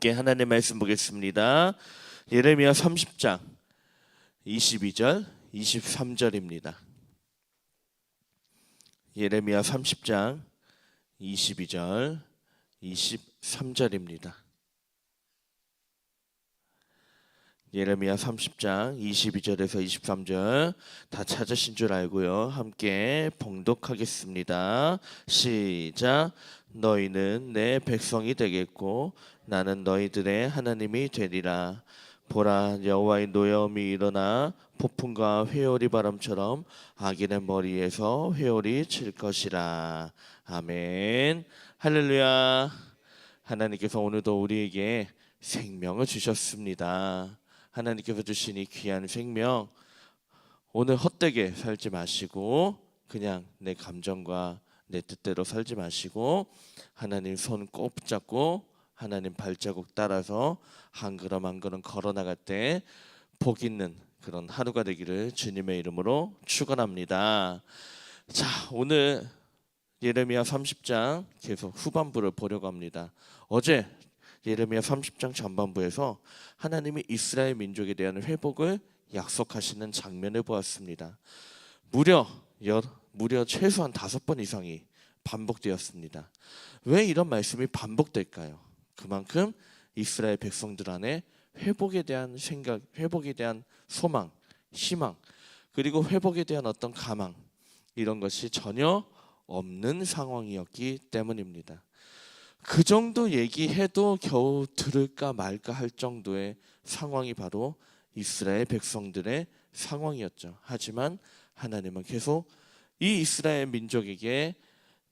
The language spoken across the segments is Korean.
함께 하나님의 말씀 보겠습니다. 예레미야 30장 22절 23절입니다. 예레미야 30장 22절 23절입니다. 예레미야 30장 22절에서 23절 다 찾으신 줄 알고요. 함께 봉독하겠습니다. 시작. 너희는 내 백성이 되겠고 나는 너희들의 하나님이 되리라. 보라, 여호와의 노여움이 일어나 폭풍과 회오리 바람처럼 악인의 머리에서 회오리 칠 것이라. 아멘. 할렐루야. 하나님께서 오늘도 우리에게 생명을 주셨습니다. 하나님께서 주신 이 귀한 생명, 오늘 헛되게 살지 마시고 그냥 내 감정과 내 뜻대로 살지 마시고 하나님 손 꼭 붙잡고 하나님 발자국 따라서 한 걸음 한 걸음 걸어 나갈 때 복 있는 그런 하루가 되기를 주님의 이름으로 축원합니다. 자, 오늘 예레미야 30장 계속 후반부를 보려고 합니다. 어제 예레미야 30장 전반부에서 하나님이 이스라엘 민족에 대한 회복을 약속하시는 장면을 보았습니다. 무려 최소한 5번 이상이 반복되었습니다. 왜 이런 말씀이 반복될까요? 그만큼 이스라엘 백성들 안에 회복에 대한 생각, 회복에 대한 소망, 희망, 그리고 회복에 대한 어떤 가망, 이런 것이 전혀 없는 상황이었기 때문입니다. 그 정도 얘기해도 겨우 들을까 말까 할 정도의 상황이 바로 이스라엘 백성들의 상황이었죠. 하지만 하나님은 계속 이 이스라엘 민족에게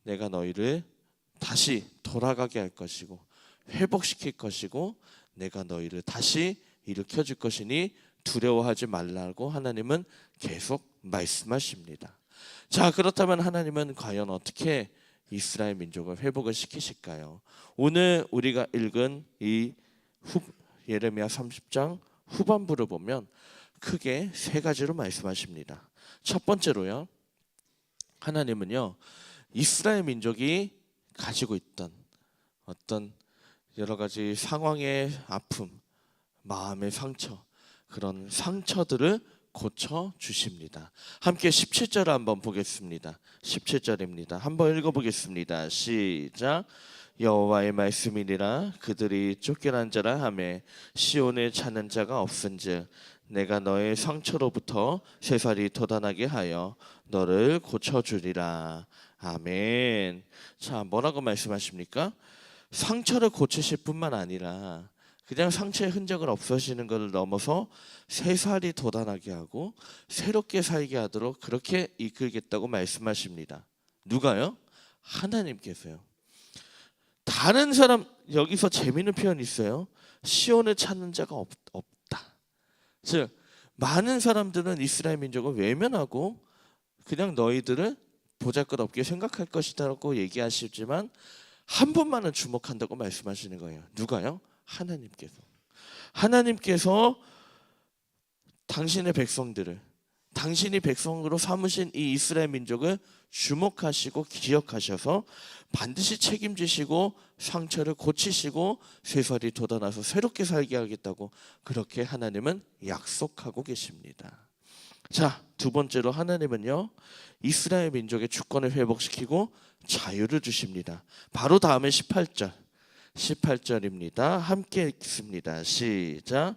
내가 너희를 다시 돌아가게 할 것이고 회복시킬 것이고 내가 너희를 다시 일으켜줄 것이니 두려워하지 말라고 하나님은 계속 말씀하십니다. 자, 그렇다면 하나님은 과연 어떻게 이스라엘 민족을 회복을 시키실까요? 오늘 우리가 읽은 이 예레미야 30장 후반부를 보면 크게 3가지로 말씀하십니다. 첫 번째로요, 하나님은요 이스라엘 민족이 가지고 있던 어떤 여러 가지 상황의 아픔, 마음의 상처, 그런 상처들을 고쳐 주십니다. 함께 17절을 한번 보겠습니다. 17절입니다. 한번 읽어보겠습니다. 시작. 여호와의 말씀이니라. 그들이 쫓겨난 자라 하매 시온을 찾는 자가 없은즉 내가 너의 상처로부터 쇠살이 돋아나게 하여 너를 고쳐주리라. 아멘. 자, 뭐라고 말씀하십니까? 상처를 고치실 뿐만 아니라 그냥 상처의 흔적을 없애시는 것을 넘어서 쇠살이 돋아나게 하고 새롭게 살게 하도록 그렇게 이끌겠다고 말씀하십니다. 누가요? 하나님께서요. 다른 사람, 여기서 재미있는 표현이 있어요. 시온을 찾는 자가 없다. 즉 많은 사람들은 이스라엘 민족을 외면하고 그냥 너희들을 보잘것없게 생각할 것이다라고 얘기하시지만 한 분만은 주목한다고 말씀하시는 거예요. 누가요? 하나님께서 당신의 백성들을, 당신이 백성으로 삼으신 이 이스라엘 민족을 주목하시고 기억하셔서 반드시 책임지시고 상처를 고치시고 쇠살이 돋아나서 새롭게 살게 하겠다고 그렇게 하나님은 약속하고 계십니다. 자, 두 번째로 하나님은요 이스라엘 민족의 주권을 회복시키고 자유를 주십니다. 바로 다음에 18절입니다. 함께 읽습니다. 시작.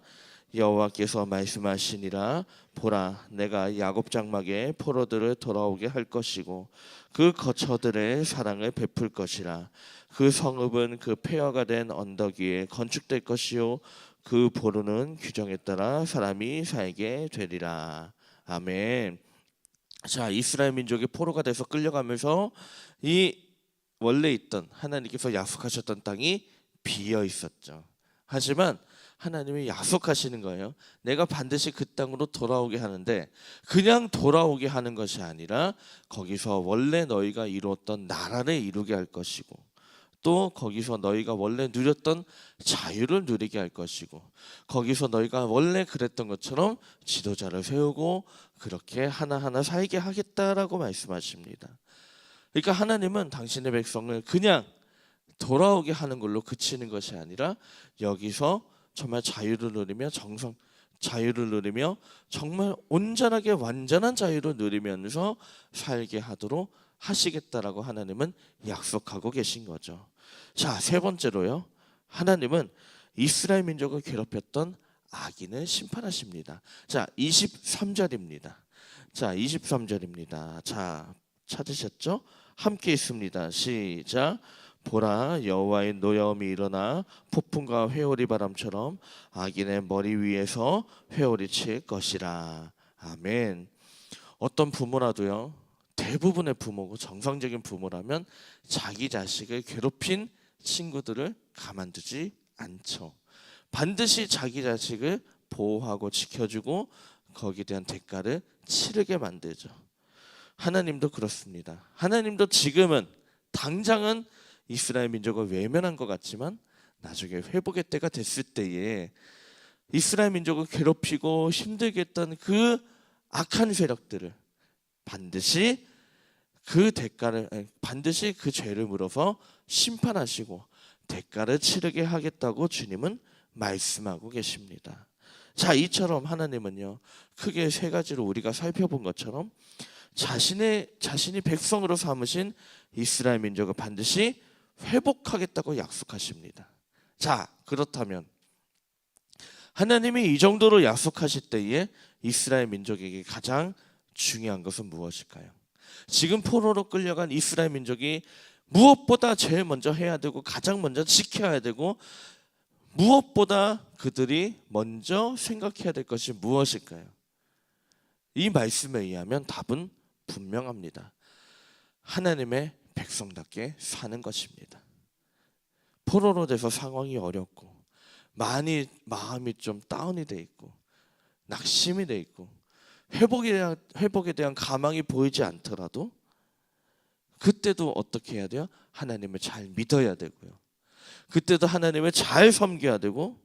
여호와께서 말씀하시니라. 보라, 내가 야곱 장막에 포로들을 돌아오게 할 것이고 그 거처들의 사랑을 베풀 것이라. 그 성읍은 그 폐허가 된 언덕 위에 건축될 것이요 그 보루는 규정에 따라 사람이 살게 되리라. 아멘. 자, 이스라엘 민족이 포로가 돼서 끌려가면서 이 원래 있던 하나님께서 약속하셨던 땅이 비어 있었죠. 하지만 하나님이 약속하시는 거예요. 내가 반드시 그 땅으로 돌아오게 하는데 그냥 돌아오게 하는 것이 아니라 거기서 원래 너희가 이루었던 나라를 이루게 할 것이고 또 거기서 너희가 원래 누렸던 자유를 누리게 할 것이고 거기서 너희가 원래 그랬던 것처럼 지도자를 세우고 그렇게 하나하나 살게 하겠다라고 말씀하십니다. 그러니까 하나님은 당신의 백성을 그냥 돌아오게 하는 걸로 그치는 것이 아니라 여기서 정말 자유를 누리며 정말 온전하게 완전한 자유를 누리면서 살게 하도록 하시겠다라고 하나님은 약속하고 계신 거죠. 자, 세 번째로요. 하나님은 이스라엘 민족을 괴롭혔던 악인을 심판하십니다. 자, 23절입니다. 자, 23절입니다. 자, 찾으셨죠? 함께 있습니다. 시작. 보라, 여호와의 노여움이 일어나 폭풍과 회오리 바람처럼 악인의 머리 위에서 회오리 칠 것이라. 아멘. 어떤 부모라도요, 대부분의 부모고 정상적인 부모라면 자기 자식을 괴롭힌 친구들을 가만두지 않죠. 반드시 자기 자식을 보호하고 지켜주고 거기에 대한 대가를 치르게 만들죠. 하나님도 그렇습니다. 하나님도 지금은 당장은 이스라엘 민족을 외면한 것 같지만 나중에 회복의 때가 됐을 때에 이스라엘 민족을 괴롭히고 힘들게 했던 그 악한 세력들을 반드시 그 죄를 물어서 심판하시고 대가를 치르게 하겠다고 주님은 말씀하고 계십니다. 자, 이처럼 하나님은요, 크게 세 가지로 우리가 살펴본 것처럼 자신이 백성으로 삼으신 이스라엘 민족을 반드시 회복하겠다고 약속하십니다. 자, 그렇다면 하나님이 이 정도로 약속하실 때에 이스라엘 민족에게 가장 중요한 것은 무엇일까요? 지금 포로로 끌려간 이스라엘 민족이 무엇보다 제일 먼저 해야 되고 가장 먼저 지켜야 되고 무엇보다 그들이 먼저 생각해야 될 것이 무엇일까요? 이 말씀에 의하면 답은 분명합니다. 하나님의 백성답게 사는 것입니다. 포로로 돼서 상황이 어렵고 많이 마음이 좀 다운이 돼 있고 낙심이 돼 있고 회복에 대한 가망이 보이지 않더라도 그때도 어떻게 해야 돼요? 하나님을 잘 믿어야 되고요. 그때도 하나님을 잘 섬겨야 되고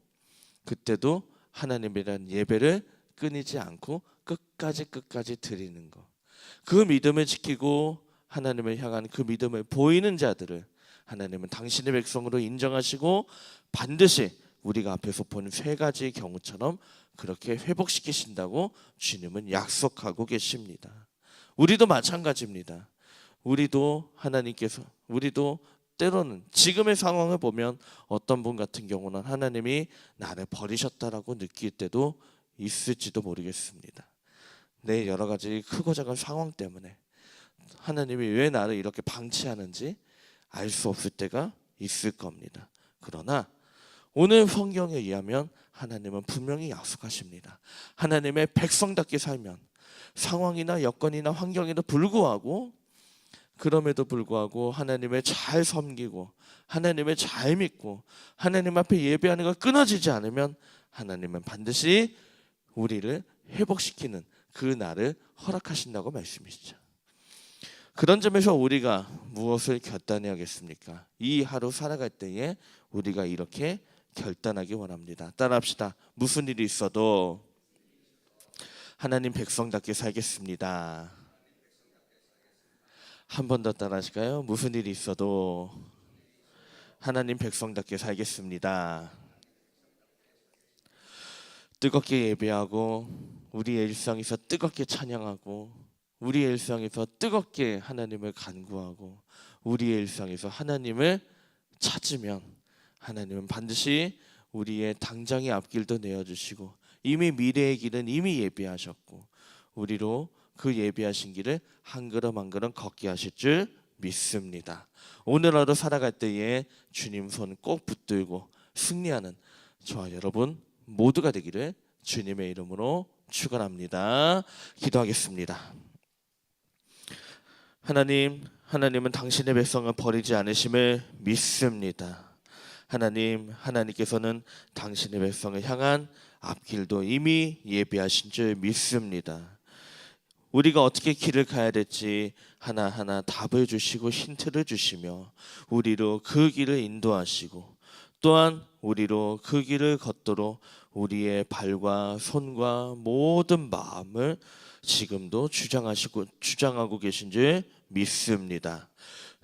그때도 하나님에 대한 예배를 끊이지 않고 끝까지 드리는 것. 그 믿음을 지키고 하나님을 향한 그 믿음을 보이는 자들을 하나님은 당신의 백성으로 인정하시고 반드시 우리가 앞에서 본 세 가지의 경우처럼 그렇게 회복시키신다고 주님은 약속하고 계십니다. 우리도 마찬가지입니다. 우리도 때로는 지금의 상황을 보면 어떤 분 같은 경우는 하나님이 나를 버리셨다라고 느낄 때도 있을지도 모르겠습니다. 내 여러 가지 크고 작은 상황 때문에 하나님이 왜 나를 이렇게 방치하는지 알 수 없을 때가 있을 겁니다. 그러나 오늘 성경에 의하면 하나님은 분명히 약속하십니다. 하나님의 백성답게 살면 상황이나 여건이나 환경에도 불구하고 그럼에도 불구하고 하나님을 잘 섬기고 하나님을 잘 믿고 하나님 앞에 예배하는 걸 끊어지지 않으면 하나님은 반드시 우리를 회복시키는 그 날을 허락하신다고 말씀이시죠. 그런 점에서 우리가 무엇을 결단해야겠습니까? 이 하루 살아갈 때에 우리가 이렇게 결단하기 원합니다. 따라합시다. 무슨 일이 있어도 하나님 백성답게 살겠습니다. 한 번 더 따라하실까요? 무슨 일이 있어도 하나님 백성답게 살겠습니다. 뜨겁게 예배하고 우리의 일상에서 뜨겁게 찬양하고 우리의 일상에서 뜨겁게 하나님을 간구하고 우리의 일상에서 하나님을 찾으면 하나님은 반드시 우리의 당장의 앞길도 내어주시고 이미 미래의 길은 이미 예비하셨고 우리로 그 예비하신 길을 한 걸음 한 걸음 걷게 하실 줄 믿습니다. 오늘 하루 살아갈 때에 주님 손 꼭 붙들고 승리하는 저와 여러분 모두가 되기를 주님의 이름으로 축원합니다. 기도하겠습니다. 하나님은 당신의 백성을 버리지 않으심을 믿습니다. 하나님께서는 당신의 백성을 향한 앞길도 이미 예비하신 줄 믿습니다. 우리가 어떻게 길을 가야 될지 하나하나 답을 주시고 힌트를 주시며 우리로 그 길을 인도하시고 또한 우리로 그 길을 걷도록 우리의 발과 손과 모든 마음을 지금도 주장하고 계신 줄 믿습니다.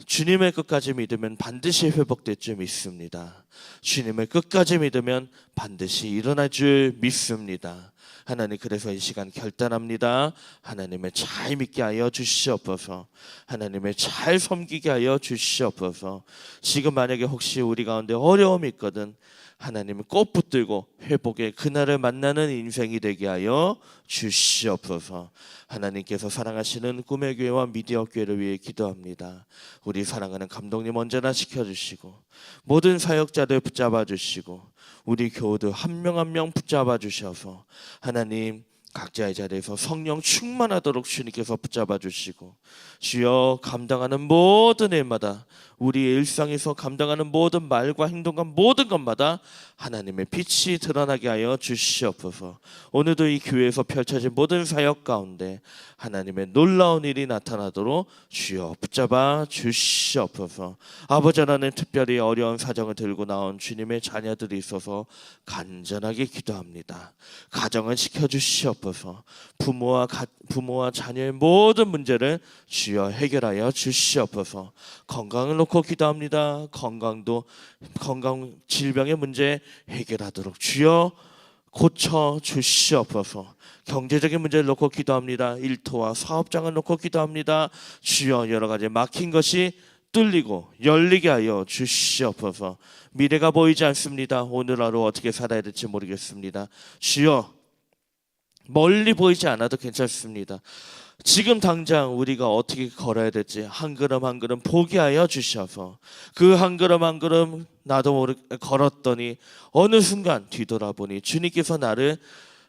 주님의 끝까지 믿으면 반드시 회복될 줄 믿습니다. 주님의 끝까지 믿으면 반드시 일어날 줄 믿습니다. 하나님, 그래서 이 시간 결단합니다. 하나님을 잘 믿게 하여 주시옵소서. 하나님을 잘 섬기게 하여 주시옵소서. 지금 만약에 혹시 우리 가운데 어려움이 있거든, 하나님을 꼭 붙들고 회복의 그날을 만나는 인생이 되게 하여 주시옵소서. 하나님께서 사랑하시는 꿈의 교회와 미디어 교회를 위해 기도합니다. 우리 사랑하는 감독님 언제나 지켜주시고, 모든 사역자들 붙잡아 주시고, 우리 교우들 한 명 한 명 붙잡아 주셔서 하나님 각자의 자리에서 성령 충만하도록 주님께서 붙잡아 주시고, 주여 감당하는 모든 일마다, 우리의 일상에서 감당하는 모든 말과 행동과 모든 것마다 하나님의 빛이 드러나게 하여 주시옵소서. 오늘도 이 교회에서 펼쳐진 모든 사역 가운데 하나님의 놀라운 일이 나타나도록 주여 붙잡아 주시옵소서. 아버지 하나님, 특별히 어려운 사정을 들고 나온 주님의 자녀들이 있어서 간절하게 기도합니다. 가정을 지켜주시옵소서. 부모와 자녀의 모든 문제를 주여 해결하여 주시옵소서. 건강을 놓고 기도합니다. 건강 질병의 문제 해결하도록 주여 고쳐 주시옵소서. 경제적인 문제를 놓고 기도합니다. 일터와 사업장을 놓고 기도합니다. 주여 여러 가지 막힌 것이 뚫리고 열리게 하여 주시옵소서. 미래가 보이지 않습니다. 오늘 하루 어떻게 살아야 될지 모르겠습니다. 주여 멀리 보이지 않아도 괜찮습니다. 지금 당장 우리가 어떻게 걸어야 될지 한 걸음 한 걸음 보게 하여 주셔서, 그 한 걸음 한 걸음 나도 모르게 걸었더니 어느 순간 뒤돌아보니 주님께서 나를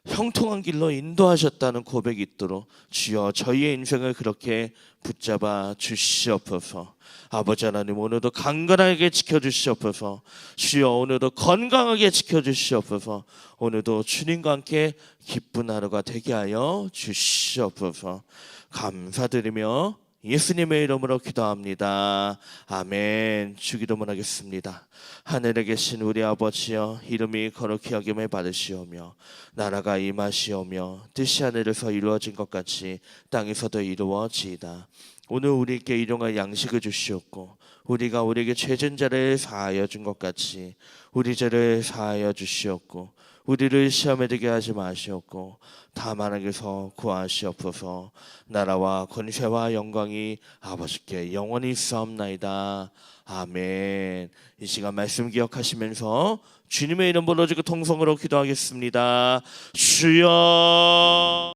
형통한 길로 인도하셨다는 고백이 있도록 주여 저희의 인생을 그렇게 붙잡아 주시옵소서. 아버지 하나님, 오늘도 강건하게 지켜주시옵소서. 주여 오늘도 건강하게 지켜주시옵소서. 오늘도 주님과 함께 기쁜 하루가 되게 하여 주시옵소서. 감사드리며 예수님의 이름으로 기도합니다. 아멘. 주기도문 하겠습니다. 하늘에 계신 우리 아버지여, 이름이 거룩히 여김을 받으시오며 나라가 임하시오며 뜻이 하늘에서 이루어진 것 같이 땅에서도 이루어지이다. 오늘 우리에게 일용할 양식을 주시옵고, 우리가 우리에게 죄진 자를 사하여 준 것 같이 우리 죄를 사하여 주시옵고, 우리를 시험에 들게 하지 마시옵고 다만 악에서 구하시옵소서. 나라와 권세와 영광이 아버지께 영원히 있사옵나이다. 아멘. 이 시간 말씀 기억하시면서 주님의 이름 불러주고 통성으로 기도하겠습니다. 주여.